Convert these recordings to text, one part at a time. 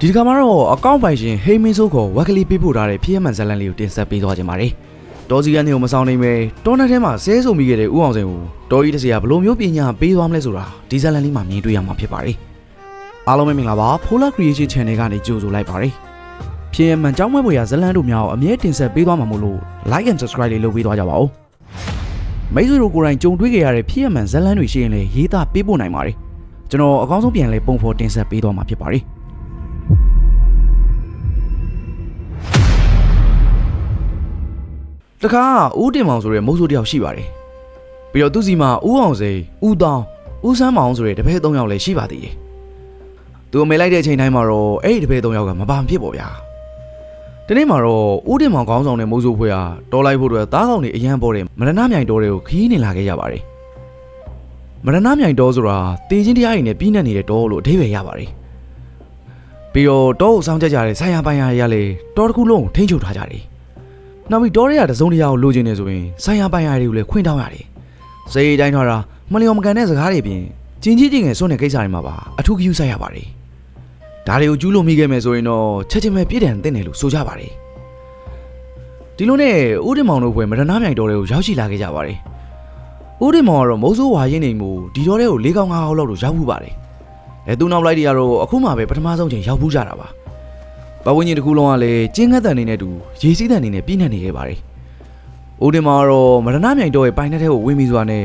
ဒီကမှာတော့အကောင့်ပိုင်ရှင်ဟိမင်းစိုးကိုဝက်ကလေးပေးပို့ထားတဲ့ဖြစ်ရမှန်ဇလန်လေးကိုတင်ဆက်ပေးသွားခြင်းပါတယ်။တောစီကနေကိုမဆောင်နိုင်ပဲတောနက်ထဲမှာဆဲဆုံမိခဲ့တဲ့ဦးအောင်စိန်ကိုတောကြီးတစ်စီကဘလို့မျိုးပညာပေးသွားမလဲဆိုတာဒီဇလန်လေးမှာမြင်တွေ့ရမှာဖြစ်ပါတယ်။အားလုံးပဲမင်္ဂလာပါPolar Creation Channel ကနေကြိုဆိုလိုက်ပါတယ်။ဖြစ်ရမှန်ကြောင်းပွဲပေါ်ရဇလန်တို့များကိုအမြဲတင်ဆက်ပေးသွားမှာမို့လို့ Like and Subscribe လေးလုပ်ပေးသွားကြပါဦး။မိတ်ဆွေတို့ကိုယ်တိုင်ကြုံတွေ့ခဲ့ရတဲ့ဖြစ်ရမှန်ဇလန်တွေရှိရင်လည်းရေးသားပေးပို့နိုင်ပါတယ်။ကျွန်တော်အကောင်းဆုံးပြန်လဲပုံဖော်တင်ဆက်ပေးသွားမှာဖြစ်ပါတယ်။တခါဦးတင်မောင်ဆိုတဲ့မုတ်ဆိုးတယောက်ရှိပါတယ်ပြီးတော့သူစီမှာဦးအောင်စိန်ဦးတောင်းဦးစမ်းမောင်ဆိုတဲ့တပည့်၃ယောက်လည်းရှိပါသေးတယ်သူအမေလိုက်တဲ့အချိန်တိုင်းမှာတော့အဲ့ဒီတပည့်၃ယောက်ကမပါမဖြစ်ပေါ့ဗျာဒီနေ့မှာတော့ဦးတင်မောင်ခေါင်းဆောင်တဲ့မုတ်ဆိုးဖွဲ့ဟာတော်လိုက်ဖို့အတွက်သားကောင်တွေအရန်ပေါ်တဲ့မရဏမြိုင်တော်တွေကိုခီးနေလာခဲ့ကြပါတယ်မရဏမြိုင်တော်ဆိုတာတေချင်းတရားရည်နဲ့ပြီးနှက်နေတဲ့တော်လို့အဓိပ္ပာယ်ရပါတယ်ပြီးတော့တော်ကိုစောင်းကြကြတဲ့ဆိုင်ရပိုင်ရရလေတော်တစ်ခုလုံးထိန်းချုပ်ထားကြတယ်နောက်ပြီးတော်ရရတစုံတရာကိုလိုချင်နေဆိုရင်ဆိုင်ရပိုင်ရတွေကိုလည်းခွင့်တောင်းရတယ်။စိတ်တိုင်းထွားတာမလျော်မကန်တဲ့စကားတွေပြင်ကျင်းကြီးငယ်စွန့်တဲ့ကိစ္စတွေမှာပါအထူးဂရုစိုက်ရပါတယ်။ဒါတွေကိုကျူးလွန်မိခဲ့မယ်ဆိုရင်တော့ချက်ချင်းပဲပြည့်တယ်တင်တယ်လို့ဆိုကြပါတယ်။ဒီလိုနဲ့ဦးတင်မောင်တို့ဖွဲ့မရဏမြိုင်တော်တွေကိုရောက်ရှိလာခဲ့ကြပါတယ်။ဦးတင်မောင်ကတော့မိုးဆိုးဝါရင်းနေမှုဒီတော်တွေကို၄កောင်၅កောင်လောက်တော့ရောက်ဘူးပါတယ်။သူနောက်လိုက်တွေကတော့အခုမှပဲပထမဆုံးချိန်ရောက်ဘူးကြတာပါ။ပဝင်းကြီးတစ်ခုလုံးကလည်းကျင်းငတ်တန်နေနဲ့တူရေစီးတန်နေနဲ့ပြည့်နှက်နေခဲ့ပါတယ်။ဦးတင်မောင်ကတော့မရဏမြိုင်တော်ရဲ့ပိုင်နှက်ထဲကိုဝင်ပြီးစွာနဲ့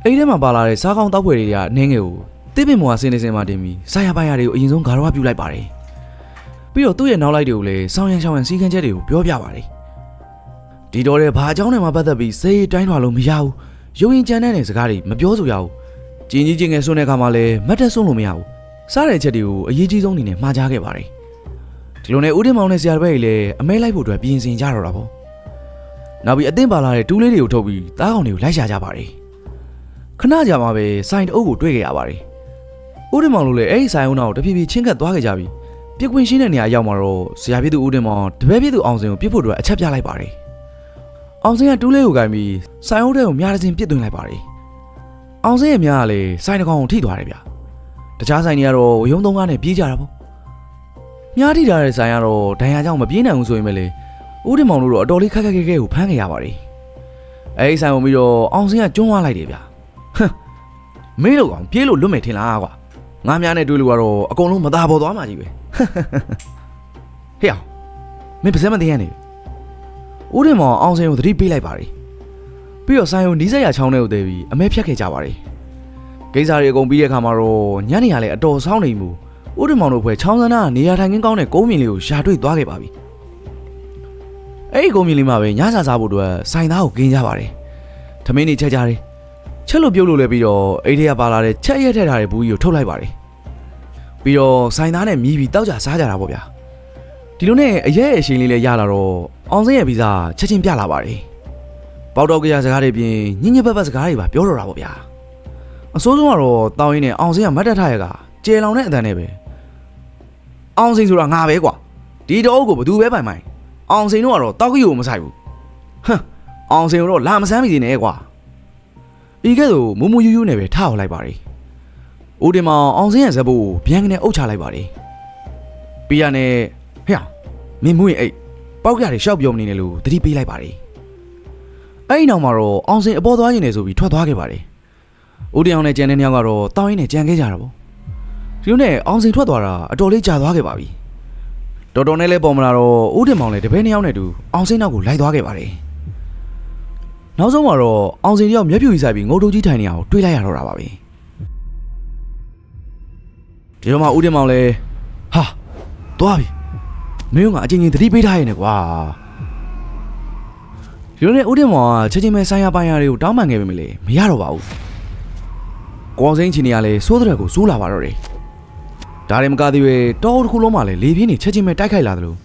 အဲ့ထဲမှာပါလာတဲ့စားကောင်းတောက်ဖွယ်တွေကအနှင်းငယ်ကိုတစ်ပင်မော်ဆင်းနေစင်မှတင်ပြီးစားရပိုင်ရတွေကိုအရင်ဆုံးဂါရဝပြုလိုက်ပါတယ်။ပြီးတော့သူ့ရဲ့နောက်လိုက်တွေကိုလည်းစောင်းရန်ရှောင်းရန်စီးခန်းချက်တွေကိုပြောပြပါတယ်။ဒီတော်တဲ့ဘာအကြောင်းနဲ့မှပတ်သက်ပြီးစိတ်တိုင်းထွာလို့မရဘူး။ရုံရင်ကြမ်းတဲ့စကားတွေမပြောဆိုရဘူး။ကျင်းကြီးငယ်ဆွတဲ့အခါမှာလည်းမတ်တက်ဆွလို့မရဘူး။စားတဲ့အချက်တွေကိုအရေးကြီးဆုံးအနေနဲ့မှားကြားခဲ့ပါတယ်။ဒီလိုနဲ့ဦးတင်မောင်နဲ့ဆရာတပည့်ကြီးလည်းအမဲလိုက်ဖို့အတွက်ပြင်ဆင်ကြတော့တာပေါ့နောက်ပြီးအသင်းပါလာတဲ့တူးလေးတွေကိုထုတ်ပြီးသားကောင်တွေကိုလိုက်ရှာကြပါတယ်ခဏကြာမှပဲစိုင်တအုပ်ကိုတွေ့ခဲ့ရပါတယ်ဦးတင်မောင်တို့လည်းအဲ့ဒီစိုင်အုပ်နောက်တဖြည်းဖြည်းချင်းကပ်သွားခဲ့ကြပြီးပြစ်ခွင့်ရှင်းတဲ့နေရာရောက်မှာတော့ဆရာပြည့်သူဦးတင်မောင်တပည့်ပြည့်သူအောင်စင်ကိုပြစ်ဖို့အတွက်အချက်ပြလိုက်ပါတယ်အောင်စင်ကတူးလေးကိုကင်ပြီးစိုင်အုပ်ထဲကိုမြားတစ်စင်ပြစ်သွင်းလိုက်ပါတယ်အောင်စင်ရဲ့မြားကလည်းစိုင်တစ်ကောင်ကိုထိသွားတယ်ဗျတခြားစိုင်တွေကတော့ရုံသုံးကားနဲ့ပြေးကြတာပေါ့မြားထိထားတဲ့ဆိုင်ကတော့ဒဏ်ရာကြောင့်မပြေးနိုင်ဘူးဆိုရင်ပဲလေဦးတင်မောင်တို့တော့အတော်လေးခက်ခက်ခဲခဲကိုဖမ်းခဲ့ရပါတယ်အဲဒီဆိုင်ဝင်ပြီးတော့အောင်စင်းကကျွန်းသွားလိုက်တယ်ဗျဟမ်မင်းတို့ကောင်ပြေးလို့လွတ်မယ်ထင်လားကွာငါးများနဲ့တွေ့လို့ကတော့အကုန်လုံးမသားပေါ်သွားမှကြီးပဲဟေ့အောင်မင်းပါစက်မသိရနေဦးတင်မောင်အောင်စင်းကိုသတိပေးလိုက်ပါတယ်ပြီးတော့ဆိုင်ကိုနီးစက်ရချောင်းထဲကိုတည်ပြီးအမဲဖြတ်ခဲ့ကြပါတယ်ကိစ္စတွေအကုန်ပြီးတဲ့အခါမှာတော့ညနေကလည်းအတော်ဆောင်းနေမှုဦးတင်မောင်တို့ဖွဲ့ချောင်းစန်းနာနေရာထိုင်ခင်းကောင်းတဲ့ကုန်းမြင်လေးကိုရှာတွေ့သွားခဲ့ပါပြီ။အဲ့ဒီကုန်းမြင်လေးမှာပဲညစာစားဖို့အတွက်ဆိုင်သားကိုกินကြပါတယ်။ထမင်းတွေချက်ကြတယ်။ချက်လို့ပြုတ်လို့လည်းပြီးတော့အိတ်ထဲကပါလာတဲ့ချက်ရက်ထက်ထားတဲ့ဘူးကြီးကိုထုတ်လိုက်ပါတယ်။ပြီးတော့ဆိုင်သားနဲ့မြည်ပြီးတောက်ကြစားကြတာပေါ့ဗျာ။ဒီလိုနဲ့အရက်အရှိန်လေးလည်းရလာတော့အောင်စင်းရဲ့ဗီဇာချက်ချင်းပြလာပါတယ်။ပေါတော့ကြရစကားတွေပြင်ညညပပစကားတွေပါပြောတော့တာပေါ့ဗျာ။အစိုးဆုံးကတော့တောင်းရင်းနဲ့အောင်စင်းကမတ်တက်ထားရကကျေလောင်တဲ့အတန်နဲ့ပဲအောင်စိန်ဆိုတာငါပဲကွာဒီတော့ကိုဘသူပဲပိုင်ပိုင်အောင်စိန်တို့ကတော့တောက်ကြီးကိုမဆိုင်ဘူးဟမ်အောင်စိန်တို့လာမစမ်းမိသေးနဲ့ကွာဤကဲ့သို့မူမူယူယူနဲ့ပဲထားဟောလိုက်ပါလေဦးတင်မောင်အောင်စိန်ရဲ့ဇက်ဖို့ဗျံကနေအုပ်ချလိုက်ပါလေပြီးရနဲ့ဟဲ့မင်းမွေးအိတ်ပေါက်ကြတွေရှောက်ပြုံနေတယ်လို့သတိပေးလိုက်ပါလေအဲ့ဒီနောက်မှာတော့အောင်စိန်အပေါ်သွားရင်လည်းဆိုပြီးထွက်သွားခဲ့ပါလေဦးတင်အောင်နဲ့ကျန်တဲ့နှစ်ယောက်ကတော့တောင်းရင်းနဲ့ကြံခဲ့ကြတာပေါ့ဒီလိုနဲ့အောင်စိန်ထွက်သွားတာအတော်လေးကြာသွားခဲ့ပါပြီတော်တော်နဲ့လဲပေါ်မလာတော့ဦးတင်မောင်လည်းတပည့်နှစ်ယောက်နဲ့တူအောင်စိန်နောက်ကိုလိုက်သွားခဲ့ပါတယ်နောက်ဆုံးမှာတော့အောင်စိန်တယောက်မျက်ဖြူကြီးဆိုင်ပြီးငုတ်တုတ်ကြီးထိုင်နေအောင်တွေးလိုက်ရတော့တာပါပဲဒီတော့မှဦးတင်မောင်လည်းဟာသွားပြီမင်းကအချင်းချင်းသတိပေးထားရနေကွာဒီလိုနဲ့ဦးတင်မောင်ကချက်ချင်းပဲဆိုင်ရပိုင်ရတွေကိုတောင်းပန်ခဲ့ပေမဲ့လေမရတော့ပါဘူးကောင်းစိန်ချီနေရလဲစိုးတဲ့ကိုစိုးလာပါတော့တယ်ဒါရင်မကသေးပဲတောတစ်ခုလုံးမှလည်းလေပြင်းနေချက်ချင်းပဲတိုက်ခိုက်လာတယ်လို့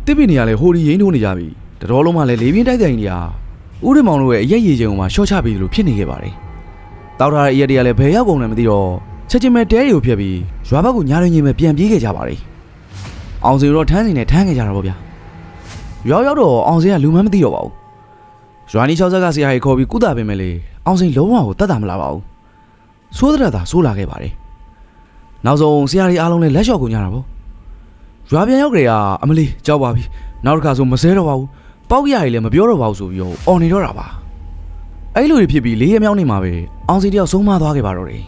တစ်ပင်နေရလဲဟိုဒီရင်းထိုးနေကြပြီတတော်လုံးမှလည်းလေပြင်းတိုက်တဲ့နေရဦးတင်မောင်တို့ရဲ့အရက်ရည်ချိန်မှာရှော့ချပြီးလို့ဖြစ်နေခဲ့ပါတယ်တောက်ထားတဲ့အရက်တွေကလည်းဘယ်ရောက်ကုန်လဲမသိတော့ချက်ချင်းပဲတဲရီကိုဖြတ်ပြီးရွာဘက်ကိုညာရင်းချင်းပဲပြန်ပြေးခဲ့ကြပါတယ်အောင်စင်တို့ထန်းစင်နဲ့ထန်းခဲ့ကြတာပေါ့ဗျာရောက်တော့အောင်စင်ကလူမှန်းမသိတော့ပါဘူးရွာနီ60ကဆရာကြီးခေါ်ပြီးကုသပေးမယ်လေအောင်စင်လုံးဝကိုတတ်တာမလာပါဘူးဆိုးတဲ့သာဆိုးလာခဲ့ပါတယ်နောက်ဆုံးဆရာကြီးအားလုံးလည်းလက်လျှော့ကုန်ကြတာပေါ့ ရွာပြန်ရောက်ကြရအမလီကြောက်ပါပြီနောက်တစ်ခါဆိုမစဲတော့ပါဘူးပေါက်ရည်လည်းမပြောတော့ပါဘူးဆိုပြီးတော့အော်နေတော့တာပါအဲ့လိုတွေဖြစ်ပြီး၄ရက်မြောက်နေ့မှာပဲအောင်စီတယောက်ဆုံးမသွားခဲ့ပါတော့တယ်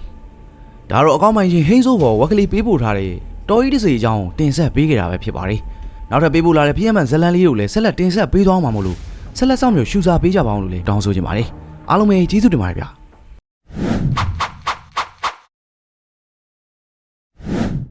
ဒါတော့အကောင့်ပိုင်းချင်းဟင်းစိုးပေါ်ဝက်ကလေးပေးပို့ထားတဲ့တော်ကြီးတစ်စီအကြောင်းတင်ဆက်ပေးခဲ့တာပဲဖြစ်ပါတယ်နောက်ထပ်ပေးပို့လာတဲ့PMဇလန်လေးကိုလည်းဆက်လက်တင်ဆက်ပေးသွားမှာမို့လို့ဆက်လက်ဆောင်မျိုးရှူစာပေးကြပါအောင်လို့လည်းတောင်းဆိုချင်ပါတယ်အားလုံးပဲကျေးဇူးတင်ပါတယ်ဗျာ